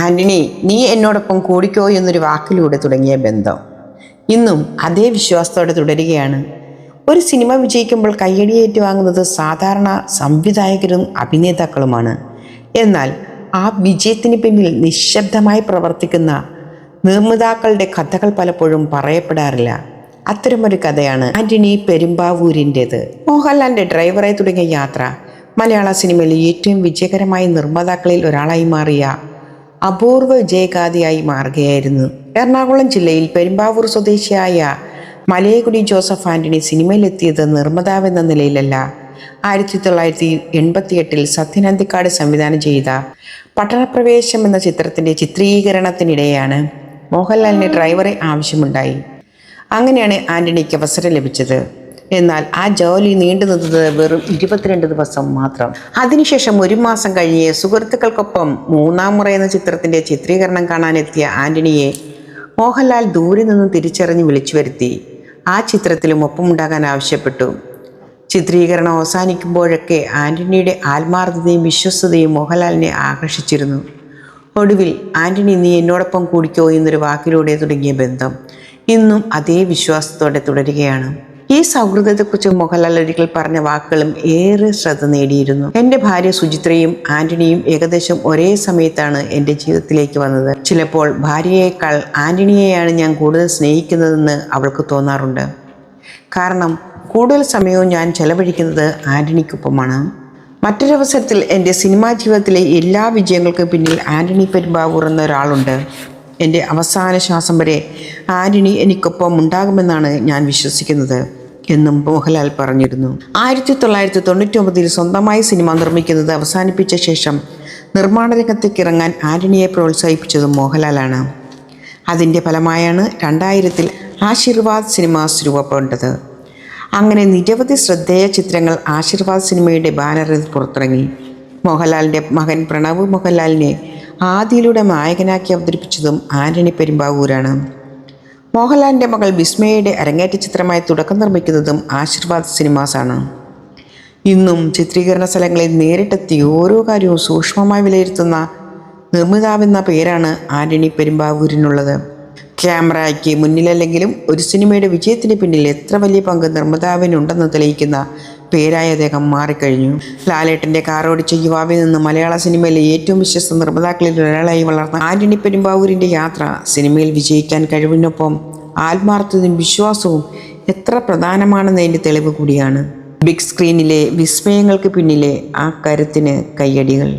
ആന്റണി, നീ എന്നോടൊപ്പം കൂടിക്കോ എന്നൊരു വാക്കിലൂടെ തുടങ്ങിയ ബന്ധം ഇന്നും അതേ വിശ്വാസത്തോടെ തുടരുകയാണ്. ഒരു സിനിമ വിജയിക്കുമ്പോൾ കയ്യടി ഏറ്റുവാങ്ങുന്നത് സാധാരണ സംവിധായകരും അഭിനേതാക്കളുമാണ്. എന്നാൽ ആ വിജയത്തിന് പിന്നിൽ നിശബ്ദമായി പ്രവർത്തിക്കുന്ന നിർമ്മാതാക്കളുടെ കഥകൾ പലപ്പോഴും പറയപ്പെടാറില്ല. അത്തരമൊരു കഥയാണ് ആന്റണി പെരുമ്പാവൂരിൻ്റേത്. മോഹൻലാലിൻ്റെ ഡ്രൈവറായി തുടങ്ങിയ യാത്ര മലയാള സിനിമയിലെ ഏറ്റവും വിജയകരമായ നിർമ്മാതാക്കളിൽ ഒരാളായി മാറിയ അപൂർവ വിജയഗാഥയായി മാറുകയായിരുന്നു. എറണാകുളം ജില്ലയിൽ പെരുമ്പാവൂർ സ്വദേശിയായ മലയക്കുടി ജോസഫ് ആന്റണി സിനിമയിലെത്തിയത് നിർമ്മാതാവെന്ന നിലയിലല്ല. 1988 സത്യൻ അന്തിക്കാട് സംവിധാനം ചെയ്ത പട്ടണപ്രവേശം എന്ന ചിത്രത്തിൻ്റെ ചിത്രീകരണത്തിനിടെയാണ് മോഹൻലാലിന് ഡ്രൈവറെ ആവശ്യമുണ്ടായി. അങ്ങനെയാണ് ആന്റണിക്ക് അവസരം ലഭിച്ചത്. എന്നാൽ ആ ജോലി നീണ്ടുനിന്നത് വെറും 22 ദിവസം മാത്രം. അതിനുശേഷം 1 മാസം കഴിഞ്ഞ് സുഹൃത്തുക്കൾക്കൊപ്പം 3-ാം മുറ എന്ന ചിത്രത്തിൻ്റെ ചിത്രീകരണം കാണാനെത്തിയ ആന്റണിയെ മോഹൻലാൽ ദൂരെ നിന്ന് തിരിച്ചറിഞ്ഞ് വിളിച്ചു വരുത്തി. ആ ചിത്രത്തിലും ഒപ്പമുണ്ടാകാൻ ആവശ്യപ്പെട്ടു. ചിത്രീകരണം അവസാനിക്കുമ്പോഴൊക്കെ ആന്റണിയുടെ ആത്മാർത്ഥതയും വിശ്വസ്തതയും മോഹൻലാലിനെ ആകർഷിച്ചിരുന്നു. ഒടുവിൽ ആന്റണി, നീ എന്നോടൊപ്പം കൂടിക്കോ എന്നൊരു വാക്കിലൂടെ തുടങ്ങിയ ബന്ധം ഇന്നും അതേ വിശ്വാസത്തോടെ തുടരുകയാണ്. ഈ സൗഹൃദത്തെക്കുറിച്ച് മോഹൻലാൽ ഒരിക്കൽ പറഞ്ഞ വാക്കുകളും ഏറെ ശ്രദ്ധ നേടിയിരുന്നു. എൻ്റെ ഭാര്യ സുചിത്രയും ആന്റണിയും ഏകദേശം ഒരേ സമയത്താണ് എൻ്റെ ജീവിതത്തിലേക്ക് വന്നത്. ചിലപ്പോൾ ഭാര്യയേക്കാൾ ആന്റണിയെയാണ് ഞാൻ കൂടുതൽ സ്നേഹിക്കുന്നതെന്ന് അവൾക്ക് തോന്നാറുണ്ട്. കാരണം കൂടുതൽ സമയവും ഞാൻ ചെലവഴിക്കുന്നത് ആന്റണിക്കൊപ്പമാണ്. മറ്റൊരവസരത്തിൽ എൻ്റെ സിനിമാ ജീവിതത്തിലെ എല്ലാ വിജയങ്ങൾക്കും പിന്നിൽ ആന്റണി പെരുമ്പാവൂർ എന്ന ഒരാളുണ്ട്. എൻ്റെ അവസാന ശ്വാസം വരെ ആന്റണി എനിക്കൊപ്പം ഉണ്ടാകുമെന്നാണ് ഞാൻ വിശ്വസിക്കുന്നത് എന്നും മോഹൻലാൽ പറഞ്ഞിരുന്നു. 1999 സ്വന്തമായി സിനിമ നിർമ്മിക്കുന്നത് അവസാനിപ്പിച്ച ശേഷം നിർമ്മാണ രംഗത്തേക്ക് ഇറങ്ങാൻ ആന്റണിയെ പ്രോത്സാഹിപ്പിച്ചതും മോഹൻലാലാണ്. അതിൻ്റെ ഫലമായാണ് 2000 ആശീർവാദ് സിനിമാസ് രൂപപ്പെട്ടത്. അങ്ങനെ നിരവധി ശ്രദ്ധേയ ചിത്രങ്ങൾ ആശീർവാദ് സിനിമയുടെ ബാനറിൽ പുറത്തിറങ്ങി. മോഹൻലാലിൻ്റെ മകൻ പ്രണവ് മോഹൻലാലിനെ ആദിയിലൂടെ നായകനാക്കി അവതരിപ്പിച്ചതും ആന്റണി പെരുമ്പാവൂരാണ്. മോഹൻലാലിൻ്റെ മകൾ വിസ്മയയുടെ അരങ്ങേറ്റ ചിത്രമായി തുടക്കം നിർമ്മിക്കുന്നതും ആശീർവാദ് സിനിമാസാണ്. ഇന്നും ചിത്രീകരണ സ്ഥലങ്ങളിൽ നേരിട്ടെത്തി ഓരോ കാര്യവും സൂക്ഷ്മമായി വിലയിരുത്തുന്ന നിർമ്മിതാവെന്ന പേരാണ് ആന്റണി പെരുമ്പാവൂരിനുള്ളത്. ക്യാമറയ്ക്ക് മുന്നിലല്ലെങ്കിലും ഒരു സിനിമയുടെ വിജയത്തിന് പിന്നിൽ എത്ര വലിയ പങ്ക് നിർമ്മിതാവിനുണ്ടെന്ന് തെളിയിക്കുന്ന പേരായി അദ്ദേഹം മാറിക്കഴിഞ്ഞു. ലാലേട്ടൻ്റെ കാറോടിച്ച യുവാവിൽ നിന്ന് മലയാള സിനിമയിലെ ഏറ്റവും വിശ്വസ്ത നിർമ്മാതാക്കളിൽ ഒരാളായി വളർന്ന ആന്റണി പെരുമ്പാവൂരിൻ്റെ യാത്ര സിനിമയിൽ വിജയിക്കാൻ കഴിവിനൊപ്പം ആത്മാർത്ഥതയും വിശ്വാസവും എത്ര പ്രധാനമാണെന്നതിൻ്റെ തെളിവ് കൂടിയാണ്. ബിഗ് സ്ക്രീനിലെ വിസ്മയങ്ങൾക്ക് പിന്നിലെ ആ കരുത്തിന് കയ്യടികൾ.